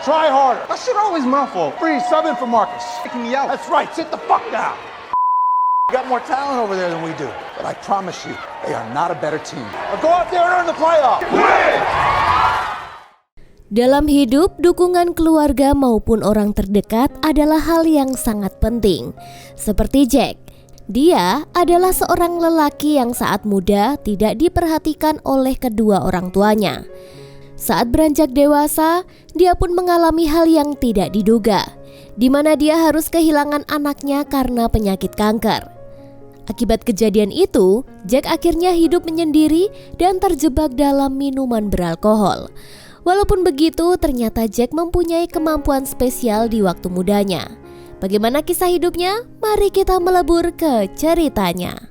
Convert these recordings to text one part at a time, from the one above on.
Try harder. That shit always my fault. Freeze, sub in for Marcus. Kicking me out. That's right, sit the fuck down. You got more talent over there than we do. But I promise you, they are not a better team. Now go out there and earn the playoff. Win! Dalam hidup, dukungan keluarga maupun orang terdekat adalah hal yang sangat penting. Seperti Jack, dia adalah seorang lelaki yang saat muda tidak diperhatikan oleh kedua orang tuanya. Saat beranjak dewasa, dia pun mengalami hal yang tidak diduga, di mana dia harus kehilangan anaknya karena penyakit kanker. Akibat kejadian itu, Jack akhirnya hidup menyendiri dan terjebak dalam minuman beralkohol. Walaupun begitu, ternyata Jack mempunyai kemampuan spesial di waktu mudanya. Bagaimana kisah hidupnya? Mari kita melebur ke ceritanya.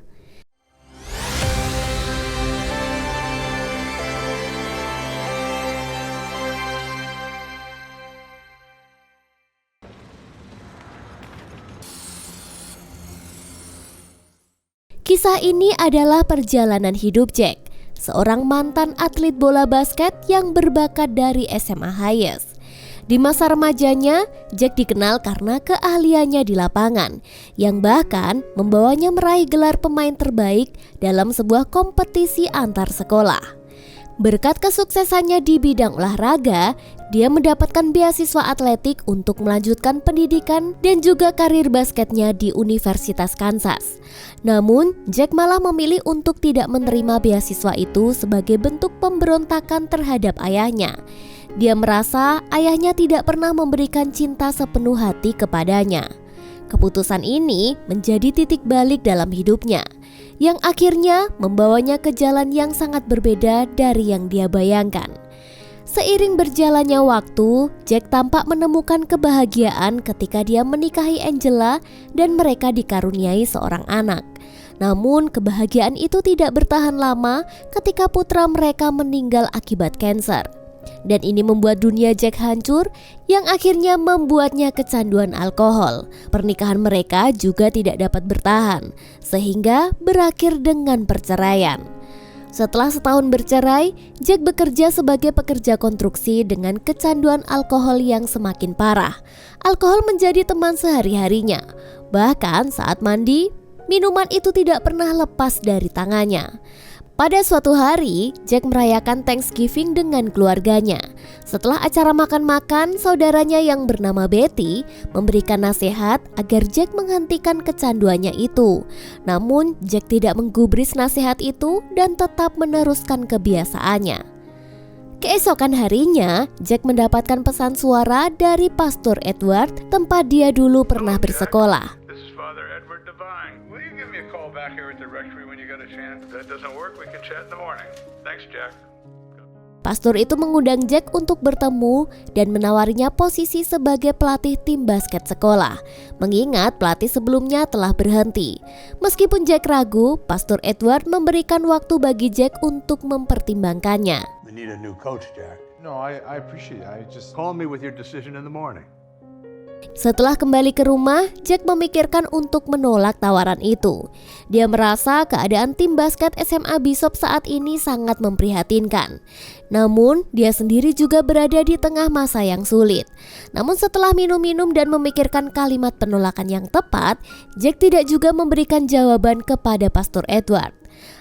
Kisah ini adalah perjalanan hidup Jack, seorang mantan atlet bola basket yang berbakat dari SMA Hayes. Di masa remajanya, Jack dikenal karena keahliannya di lapangan, yang bahkan membawanya meraih gelar pemain terbaik dalam sebuah kompetisi antar sekolah. Berkat kesuksesannya di bidang olahraga, dia mendapatkan beasiswa atletik untuk melanjutkan pendidikan dan juga karir basketnya di Universitas Kansas. Namun, Jack malah memilih untuk tidak menerima beasiswa itu sebagai bentuk pemberontakan terhadap ayahnya. Dia merasa ayahnya tidak pernah memberikan cinta sepenuh hati kepadanya. Keputusan ini menjadi titik balik dalam hidupnya, yang akhirnya membawanya ke jalan yang sangat berbeda dari yang dia bayangkan. Seiring berjalannya waktu, Jack tampak menemukan kebahagiaan ketika dia menikahi Angela dan mereka dikaruniai seorang anak. Namun kebahagiaan itu tidak bertahan lama ketika putra mereka meninggal akibat kanker. Dan ini membuat dunia Jack hancur, yang akhirnya membuatnya kecanduan alkohol. Pernikahan mereka juga tidak dapat bertahan, sehingga berakhir dengan perceraian. Setelah setahun bercerai, Jack bekerja sebagai pekerja konstruksi dengan kecanduan alkohol yang semakin parah. Alkohol menjadi teman sehari-harinya. Bahkan saat mandi, minuman itu tidak pernah lepas dari tangannya. Pada suatu hari, Jack merayakan Thanksgiving dengan keluarganya. Setelah acara makan-makan, saudaranya yang bernama Betty memberikan nasihat agar Jack menghentikan kecanduannya itu. Namun, Jack tidak menggubris nasihat itu dan tetap meneruskan kebiasaannya. Keesokan harinya, Jack mendapatkan pesan suara dari Pastor Edward, tempat dia dulu pernah bersekolah. Back here at the rectory when you got a chance. If that doesn't work, we can chat in the morning. Thanks, Jack. Pastor itu mengundang Jack untuk bertemu dan menawarinya posisi sebagai pelatih tim basket sekolah, mengingat pelatih sebelumnya telah berhenti. Meskipun Jack ragu, Pastor Edward memberikan waktu bagi Jack untuk mempertimbangkannya. We need a new coach, Jack. No, I appreciate it. I just call me with your decision in the morning. Setelah kembali ke rumah, Jack memikirkan untuk menolak tawaran itu. Dia merasa keadaan tim basket SMA Bishop saat ini sangat memprihatinkan. Namun, dia sendiri juga berada di tengah masa yang sulit. Namun setelah minum-minum dan memikirkan kalimat penolakan yang tepat, Jack tidak juga memberikan jawaban kepada Pastor Edward.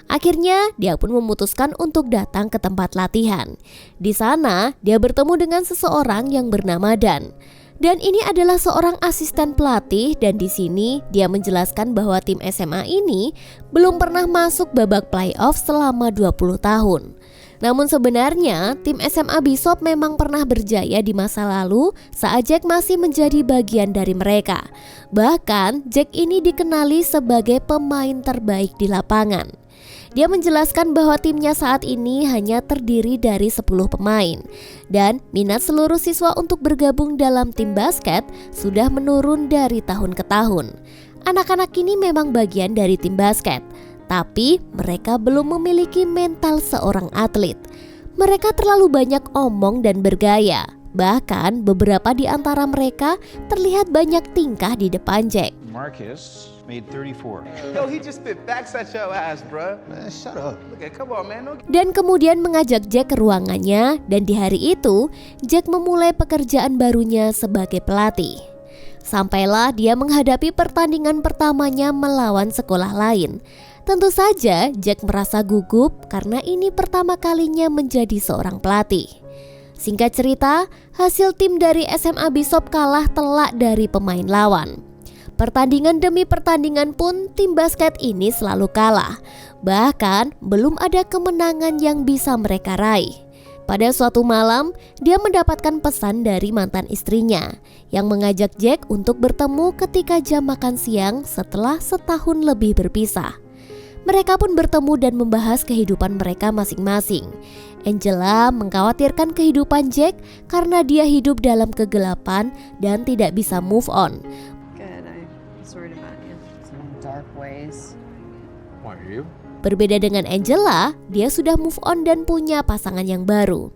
Akhirnya, dia pun memutuskan untuk datang ke tempat latihan. Di sana, dia bertemu dengan seseorang yang bernama Dan. Dan ini adalah seorang asisten pelatih, dan di sini dia menjelaskan bahwa tim SMA ini belum pernah masuk babak playoff selama 20 tahun. Namun sebenarnya tim SMA Bishop memang pernah berjaya di masa lalu saat Jack masih menjadi bagian dari mereka. Bahkan Jack ini dikenali sebagai pemain terbaik di lapangan. Dia menjelaskan bahwa timnya saat ini hanya terdiri dari 10 pemain dan minat seluruh siswa untuk bergabung dalam tim basket sudah menurun dari tahun ke tahun. Anak-anak ini memang bagian dari tim basket, tapi mereka belum memiliki mental seorang atlet. Mereka terlalu banyak omong dan bergaya. Bahkan beberapa di antara mereka terlihat banyak tingkah di depan Jack. Marcus, made 34. Yo, he just spit facts at your ass, bruh. Man, shut up. Look at, come on, man. No... Dan kemudian mengajak Jack ke ruangannya, dan di hari itu Jack memulai pekerjaan barunya sebagai pelatih. Sampailah dia menghadapi pertandingan pertamanya melawan sekolah lain. Tentu saja Jack merasa gugup karena ini pertama kalinya menjadi seorang pelatih. Singkat cerita, hasil tim dari SMA Bishop kalah telak dari pemain lawan. Pertandingan demi pertandingan pun tim basket ini selalu kalah. Bahkan belum ada kemenangan yang bisa mereka raih. Pada suatu malam, dia mendapatkan pesan dari mantan istrinya yang mengajak Jack untuk bertemu ketika jam makan siang setelah setahun lebih berpisah. Mereka pun bertemu dan membahas kehidupan mereka masing-masing. Angela mengkhawatirkan kehidupan Jack karena dia hidup dalam kegelapan dan tidak bisa move on. Good, I was worried about you. Some dark ways. Why are you? Berbeda dengan Angela, dia sudah move on dan punya pasangan yang baru.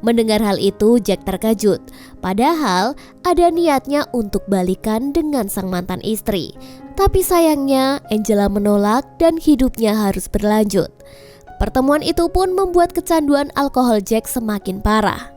Mendengar hal itu, Jack terkejut. Padahal ada niatnya untuk balikan dengan sang mantan istri. Tapi sayangnya Angela menolak dan hidupnya harus berlanjut. Pertemuan itu pun membuat kecanduan alkohol Jack semakin parah.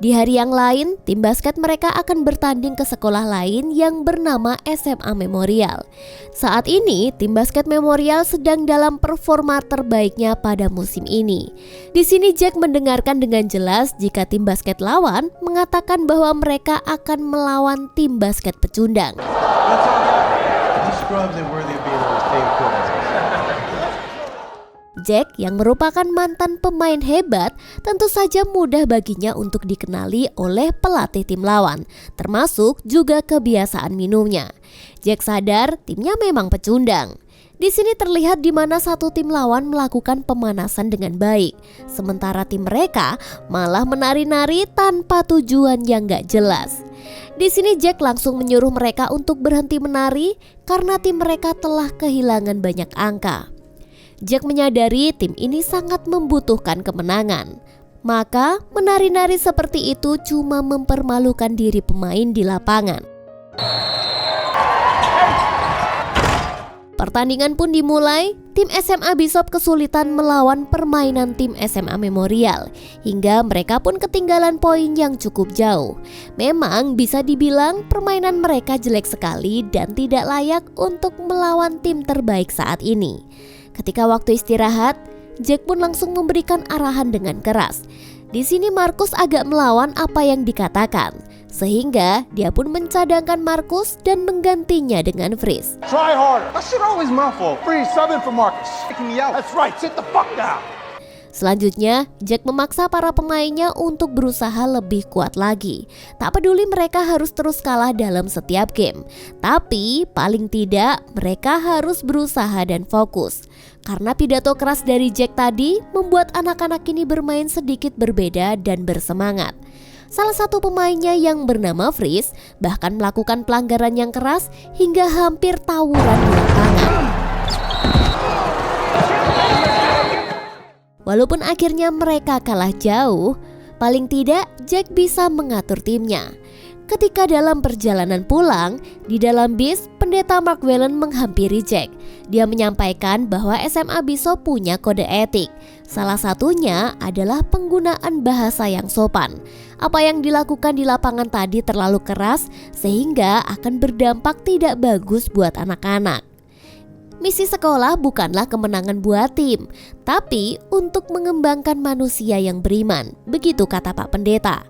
Di hari yang lain, tim basket mereka akan bertanding ke sekolah lain yang bernama SMA Memorial. Saat ini, tim basket Memorial sedang dalam performa terbaiknya pada musim ini. Di sini Jack mendengarkan dengan jelas jika tim basket lawan mengatakan bahwa mereka akan melawan tim basket pecundang. These scrubs ain't worthy of being on the same court as us. Jack yang merupakan mantan pemain hebat tentu saja mudah baginya untuk dikenali oleh pelatih tim lawan, termasuk juga kebiasaan minumnya. Jack sadar timnya memang pecundang. Di sini terlihat di mana satu tim lawan melakukan pemanasan dengan baik, sementara tim mereka malah menari-nari tanpa tujuan yang gak jelas. Di sini Jack langsung menyuruh mereka untuk berhenti menari karena tim mereka telah kehilangan banyak angka. Jack menyadari tim ini sangat membutuhkan kemenangan. Maka menari-nari seperti itu cuma mempermalukan diri pemain di lapangan. Pertandingan pun dimulai. Tim SMA Bishop kesulitan melawan permainan tim SMA Memorial hingga mereka pun ketinggalan poin yang cukup jauh. Memang bisa dibilang permainan mereka jelek sekali dan tidak layak untuk melawan tim terbaik saat ini. Ketika waktu istirahat, Jack pun langsung memberikan arahan dengan keras. Di sini Marcus agak melawan apa yang dikatakan, sehingga dia pun mencadangkan Marcus dan menggantinya dengan Freeze. Try harder. That shit always my fault. Freeze, subbing for Marcus. Taking me out. That's right. Sit the fuck down. Selanjutnya, Jack memaksa para pemainnya untuk berusaha lebih kuat lagi. Tak peduli mereka harus terus kalah dalam setiap game, tapi paling tidak mereka harus berusaha dan fokus. Karena pidato keras dari Jack tadi membuat anak-anak ini bermain sedikit berbeda dan bersemangat. Salah satu pemainnya yang bernama Freeze bahkan melakukan pelanggaran yang keras hingga hampir tawuran di lapangan. Walaupun akhirnya mereka kalah jauh, paling tidak Jack bisa mengatur timnya. Ketika dalam perjalanan pulang, di dalam bis, pendeta Mark Whelan menghampiri Jack. Dia menyampaikan bahwa SMA Bishop punya kode etik. Salah satunya adalah penggunaan bahasa yang sopan. Apa yang dilakukan di lapangan tadi terlalu keras sehingga akan berdampak tidak bagus buat anak-anak. Misi sekolah bukanlah kemenangan buat tim, tapi untuk mengembangkan manusia yang beriman, begitu kata Pak Pendeta.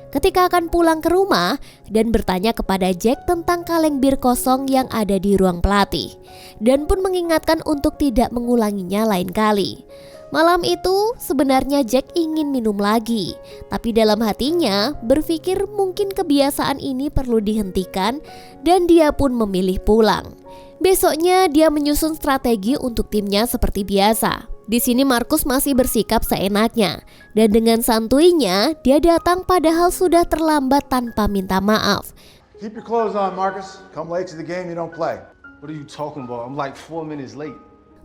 Ketika akan pulang ke rumah dan bertanya kepada Jack tentang kaleng bir kosong yang ada di ruang pelatih, dan pun mengingatkan untuk tidak mengulanginya lain kali. Malam itu sebenarnya Jack ingin minum lagi, tapi dalam hatinya berpikir mungkin kebiasaan ini perlu dihentikan dan dia pun memilih pulang. Besoknya dia menyusun strategi untuk timnya seperti biasa. Di sini Marcus masih bersikap seenaknya dan dengan santuinya dia datang padahal sudah terlambat tanpa minta maaf. Keep your clothes on, Marcus. Come late to the game, you don't play. What are you talking about? I'm like 4 minutes late.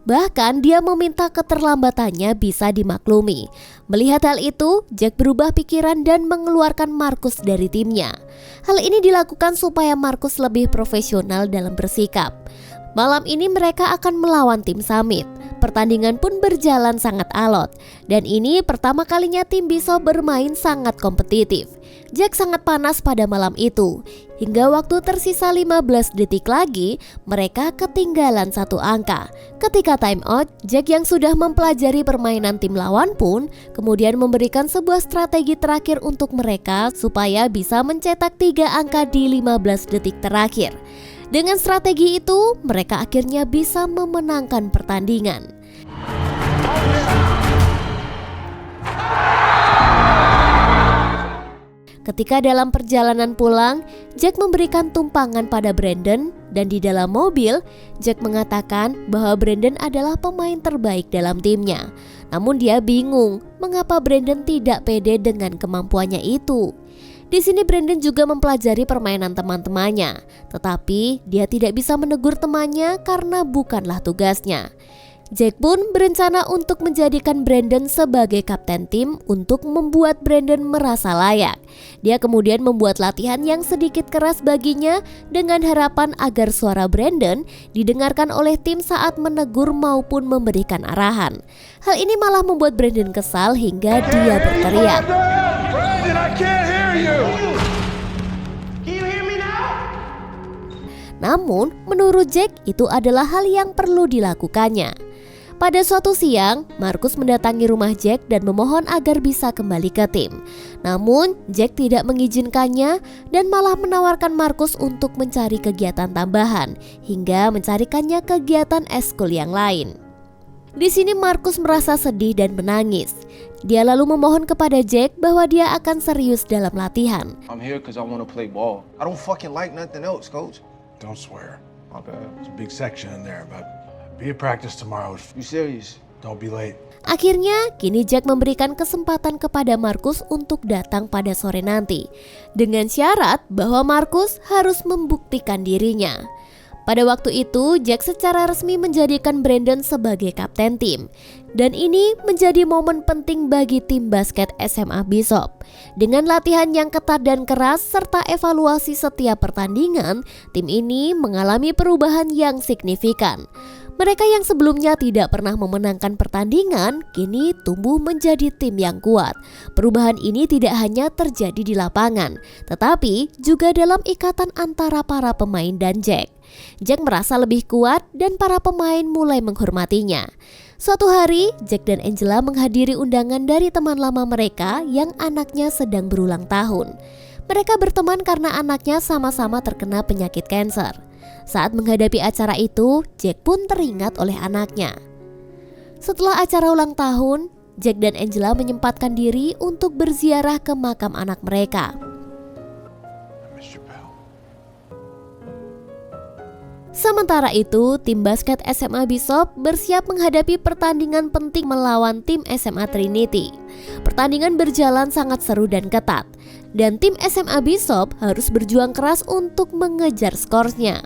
Bahkan dia meminta keterlambatannya bisa dimaklumi. Melihat hal itu, Jack berubah pikiran dan mengeluarkan Marcus dari timnya. Hal ini dilakukan supaya Marcus lebih profesional dalam bersikap. Malam ini mereka akan melawan tim Summit. Pertandingan pun berjalan sangat alot. Dan ini pertama kalinya tim Bishop bermain sangat kompetitif. Jack sangat panas pada malam itu. Hingga waktu tersisa 15 detik lagi, mereka ketinggalan satu angka. Ketika time out, Jack yang sudah mempelajari permainan tim lawan pun kemudian memberikan sebuah strategi terakhir untuk mereka supaya bisa mencetak 3 angka di 15 detik terakhir. Dengan strategi itu, mereka akhirnya bisa memenangkan pertandingan. Ketika dalam perjalanan pulang, Jack memberikan tumpangan pada Brandon dan di dalam mobil, Jack mengatakan bahwa Brandon adalah pemain terbaik dalam timnya. Namun dia bingung mengapa Brandon tidak pede dengan kemampuannya itu. Di sini Brandon juga mempelajari permainan teman-temannya, tetapi dia tidak bisa menegur temannya karena bukanlah tugasnya. Jack pun berencana untuk menjadikan Brandon sebagai kapten tim untuk membuat Brandon merasa layak. Dia kemudian membuat latihan yang sedikit keras baginya dengan harapan agar suara Brandon didengarkan oleh tim saat menegur maupun memberikan arahan. Hal ini malah membuat Brandon kesal hingga dia berteriak. Brandon, I can't hear you! Namun, menurut Jack itu adalah hal yang perlu dilakukannya. Pada suatu siang, Marcus mendatangi rumah Jack dan memohon agar bisa kembali ke tim. Namun, Jack tidak mengizinkannya dan malah menawarkan Marcus untuk mencari kegiatan tambahan hingga mencarikannya kegiatan eskul yang lain. Di sini Marcus merasa sedih dan menangis. Dia lalu memohon kepada Jack bahwa dia akan serius dalam latihan. I'm here because I want to play ball. I don't fucking like nothing else, coach. Don't swear. My bad. There's a big section in there, but be at practice tomorrow. You serious? Don't be late. Akhirnya, kini Jack memberikan kesempatan kepada Marcus untuk datang pada sore nanti, dengan syarat bahwa Marcus harus membuktikan dirinya. Pada waktu itu, Jack secara resmi menjadikan Brandon sebagai kapten tim. Dan ini menjadi momen penting bagi tim basket SMA Bishop. Dengan latihan yang ketat dan keras serta evaluasi setiap pertandingan, tim ini mengalami perubahan yang signifikan. Mereka yang sebelumnya tidak pernah memenangkan pertandingan, kini tumbuh menjadi tim yang kuat. Perubahan ini tidak hanya terjadi di lapangan, tetapi juga dalam ikatan antara para pemain dan Jack. Jack merasa lebih kuat dan para pemain mulai menghormatinya. Suatu hari, Jack dan Angela menghadiri undangan dari teman lama mereka yang anaknya sedang berulang tahun. Mereka berteman karena anaknya sama-sama terkena penyakit kanker. Saat menghadapi acara itu, Jack pun teringat oleh anaknya. Setelah acara ulang tahun, Jack dan Angela menyempatkan diri untuk berziarah ke makam anak mereka. Sementara itu, tim basket SMA Bishop bersiap menghadapi pertandingan penting melawan tim SMA Trinity. Pertandingan berjalan sangat seru dan ketat, dan tim SMA Bishop harus berjuang keras untuk mengejar skornya.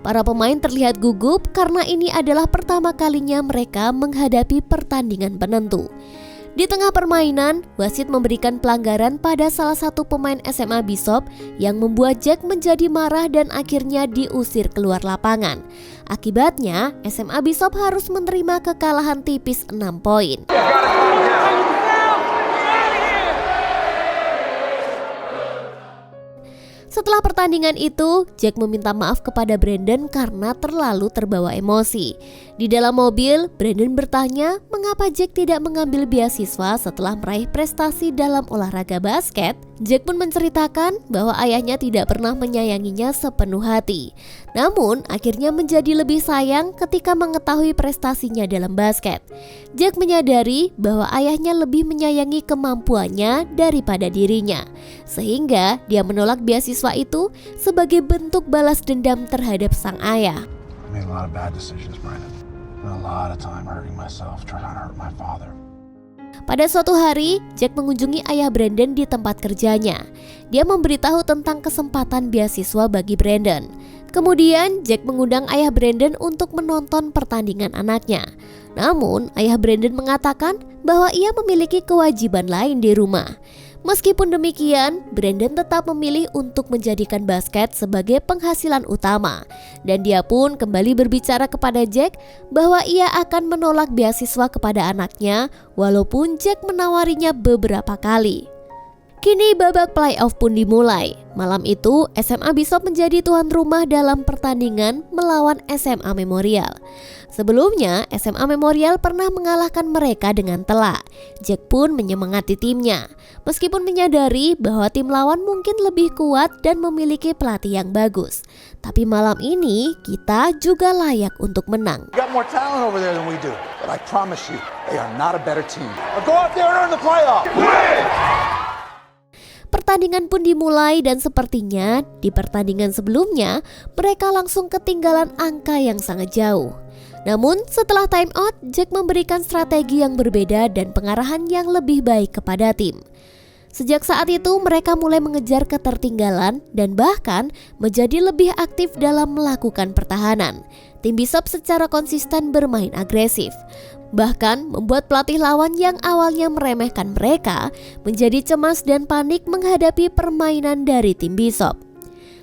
Para pemain terlihat gugup karena ini adalah pertama kalinya mereka menghadapi pertandingan penentu. Di tengah permainan, wasit memberikan pelanggaran pada salah satu pemain SMA Bishop yang membuat Jack menjadi marah dan akhirnya diusir keluar lapangan. Akibatnya, SMA Bishop harus menerima kekalahan tipis 6 poin. Setelah pertandingan itu, Jack meminta maaf kepada Brandon karena terlalu terbawa emosi. Di dalam mobil, Brandon bertanya mengapa Jack tidak mengambil beasiswa setelah meraih prestasi dalam olahraga basket. Jack pun menceritakan bahwa ayahnya tidak pernah menyayanginya sepenuh hati. Namun, akhirnya menjadi lebih sayang ketika mengetahui prestasinya dalam basket. Jack menyadari bahwa ayahnya lebih menyayangi kemampuannya daripada dirinya, sehingga dia menolak beasiswa itu sebagai bentuk balas dendam terhadap sang ayah. I made a lot of bad decisions, Brandon. Spent a lot of time hurting myself, trying to hurt my father. Pada suatu hari, Jack mengunjungi ayah Brandon di tempat kerjanya. Dia memberitahu tentang kesempatan beasiswa bagi Brandon. Kemudian, Jack mengundang ayah Brandon untuk menonton pertandingan anaknya. Namun, ayah Brandon mengatakan bahwa ia memiliki kewajiban lain di rumah. Meskipun demikian, Brandon tetap memilih untuk menjadikan basket sebagai penghasilan utama. Dan dia pun kembali berbicara kepada Jack bahwa ia akan menolak beasiswa kepada anaknya walaupun Jack menawarinya beberapa kali. Kini babak playoff pun dimulai. Malam itu SMA Bishop menjadi tuan rumah dalam pertandingan melawan SMA Memorial. Sebelumnya SMA Memorial pernah mengalahkan mereka dengan telak. Jack pun menyemangati timnya, meskipun menyadari bahwa tim lawan mungkin lebih kuat dan memiliki pelatih yang bagus. Tapi malam ini kita juga layak untuk menang. We got more talent over there than we do, but I promise you, they are not a better team. Now go out there and earn the playoff. Pertandingan pun dimulai dan sepertinya di pertandingan sebelumnya mereka langsung ketinggalan angka yang sangat jauh. Namun setelah time out, Jack memberikan strategi yang berbeda dan pengarahan yang lebih baik kepada tim. Sejak saat itu mereka mulai mengejar ketertinggalan dan bahkan menjadi lebih aktif dalam melakukan pertahanan. Tim Bishop secara konsisten bermain agresif, bahkan membuat pelatih lawan yang awalnya meremehkan mereka menjadi cemas dan panik menghadapi permainan dari tim Bishop.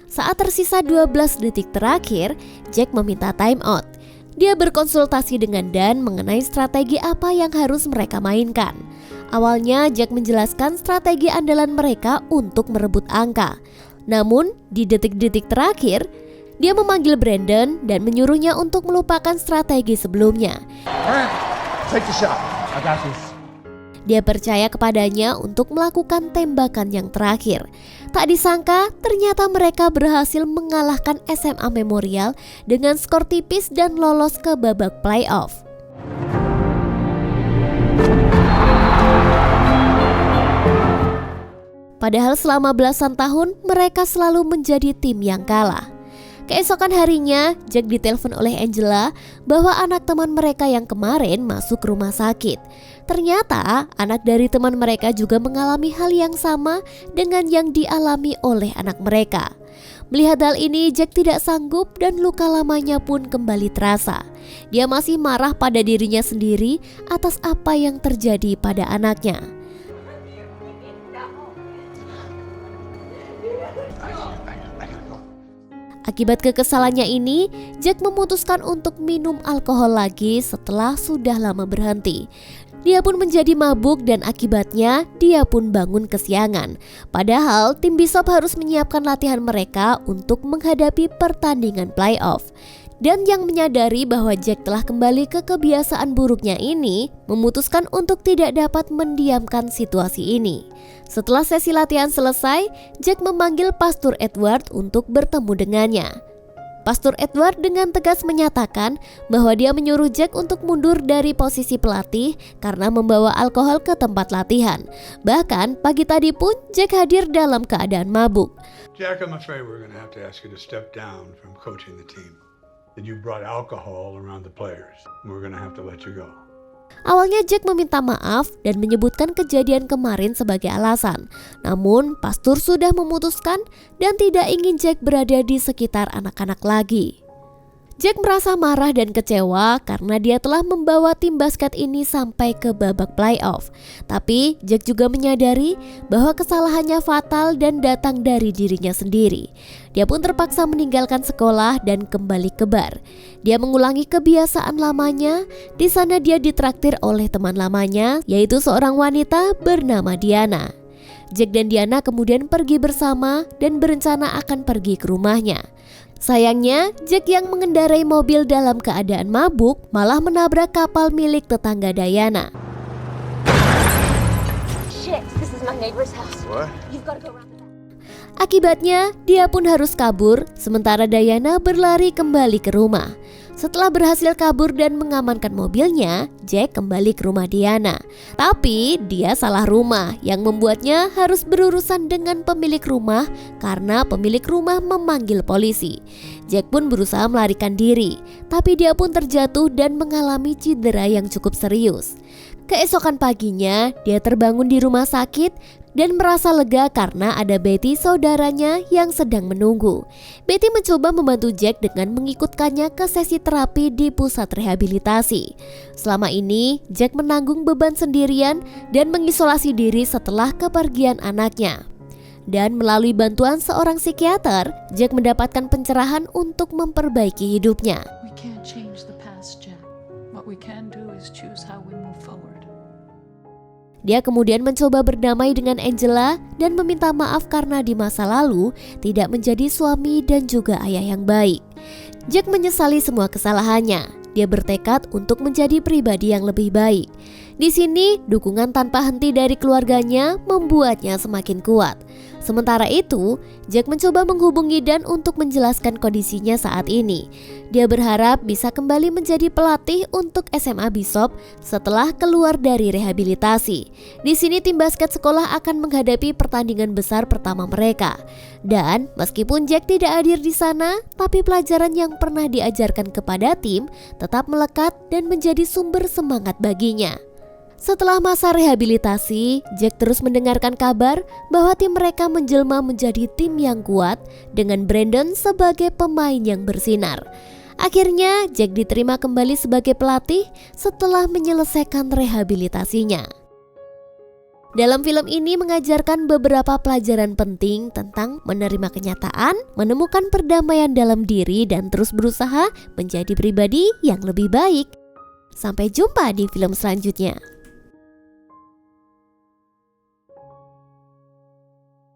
Saat tersisa 12 detik terakhir, Jack meminta time out. Dia berkonsultasi dengan Dan mengenai strategi apa yang harus mereka mainkan. Awalnya Jack menjelaskan strategi andalan mereka untuk merebut angka. Namun di detik-detik terakhir, dia memanggil Brandon dan menyuruhnya untuk melupakan strategi sebelumnya. Take the shot. I got this. Dia percaya kepadanya untuk melakukan tembakan yang terakhir. Tak disangka, ternyata mereka berhasil mengalahkan SMA Memorial dengan skor tipis dan lolos ke babak playoff. Padahal selama belasan tahun mereka selalu menjadi tim yang kalah. Keesokan harinya, Jack ditelepon oleh Angela bahwa anak teman mereka yang kemarin masuk rumah sakit. Ternyata anak dari teman mereka juga mengalami hal yang sama dengan yang dialami oleh anak mereka. Melihat hal ini, Jack tidak sanggup dan luka lamanya pun kembali terasa. Dia masih marah pada dirinya sendiri atas apa yang terjadi pada anaknya. Akibat kekesalannya ini, Jack memutuskan untuk minum alkohol lagi setelah sudah lama berhenti. Dia pun menjadi mabuk dan akibatnya dia pun bangun kesiangan. Padahal tim Bishop harus menyiapkan latihan mereka untuk menghadapi pertandingan playoff. Dan yang menyadari bahwa Jack telah kembali ke kebiasaan buruknya ini, memutuskan untuk tidak dapat mendiamkan situasi ini. Setelah sesi latihan selesai, Jack memanggil Pastor Edward untuk bertemu dengannya. Pastor Edward dengan tegas menyatakan bahwa dia menyuruh Jack untuk mundur dari posisi pelatih karena membawa alkohol ke tempat latihan. Bahkan pagi tadi pun Jack hadir dalam keadaan mabuk. Jack, I'm afraid we're going to have to ask you to step down from coaching the team. That you brought alcohol around the players. We're going to have to let you go. Awalnya Jack meminta maaf dan menyebutkan kejadian kemarin sebagai alasan. Namun pastor sudah memutuskan dan tidak ingin Jack berada di sekitar anak-anak lagi. Jack merasa marah dan kecewa karena dia telah membawa tim basket ini sampai ke babak playoff. Tapi Jack juga menyadari bahwa kesalahannya fatal dan datang dari dirinya sendiri. Dia pun terpaksa meninggalkan sekolah dan kembali ke bar. Dia mengulangi kebiasaan lamanya. Di sana dia ditraktir oleh teman lamanya, yaitu seorang wanita bernama Diana. Jack dan Diana kemudian pergi bersama dan berencana akan pergi ke rumahnya. Sayangnya, Jack yang mengendarai mobil dalam keadaan mabuk malah menabrak kapal milik tetangga Diana. Shit, this is my neighbor's house. What? You've got to go around the back. Akibatnya, dia pun harus kabur, sementara Diana berlari kembali ke rumah. Setelah berhasil kabur dan mengamankan mobilnya, Jack kembali ke rumah Diana. Tapi dia salah rumah yang membuatnya harus berurusan dengan pemilik rumah karena pemilik rumah memanggil polisi. Jack pun berusaha melarikan diri, tapi dia pun terjatuh dan mengalami cedera yang cukup serius. Keesokan paginya, dia terbangun di rumah sakit dan merasa lega karena ada Betty saudaranya yang sedang menunggu. Betty mencoba membantu Jack dengan mengikutkannya ke sesi terapi di pusat rehabilitasi. Selama ini Jack menanggung beban sendirian dan mengisolasi diri setelah kepergian anaknya. Dan melalui bantuan seorang psikiater, Jack mendapatkan pencerahan untuk memperbaiki hidupnya. We can't change the past, Jack. What we can do is choose how we move forward. Dia kemudian mencoba berdamai dengan Angela dan meminta maaf karena di masa lalu tidak menjadi suami dan juga ayah yang baik. Jack menyesali semua kesalahannya. Dia bertekad untuk menjadi pribadi yang lebih baik. Di sini, dukungan tanpa henti dari keluarganya membuatnya semakin kuat. Sementara itu, Jack mencoba menghubungi Dan untuk menjelaskan kondisinya saat ini. Dia berharap bisa kembali menjadi pelatih untuk SMA Bishop setelah keluar dari rehabilitasi. Di sini tim basket sekolah akan menghadapi pertandingan besar pertama mereka. Dan meskipun Jack tidak hadir di sana, tapi pelajaran yang pernah diajarkan kepada tim tetap melekat dan menjadi sumber semangat baginya. Setelah masa rehabilitasi, Jack terus mendengarkan kabar bahwa tim mereka menjelma menjadi tim yang kuat dengan Brandon sebagai pemain yang bersinar. Akhirnya, Jack diterima kembali sebagai pelatih setelah menyelesaikan rehabilitasinya. Dalam film ini mengajarkan beberapa pelajaran penting tentang menerima kenyataan, menemukan perdamaian dalam diri, dan terus berusaha menjadi pribadi yang lebih baik. Sampai jumpa di film selanjutnya.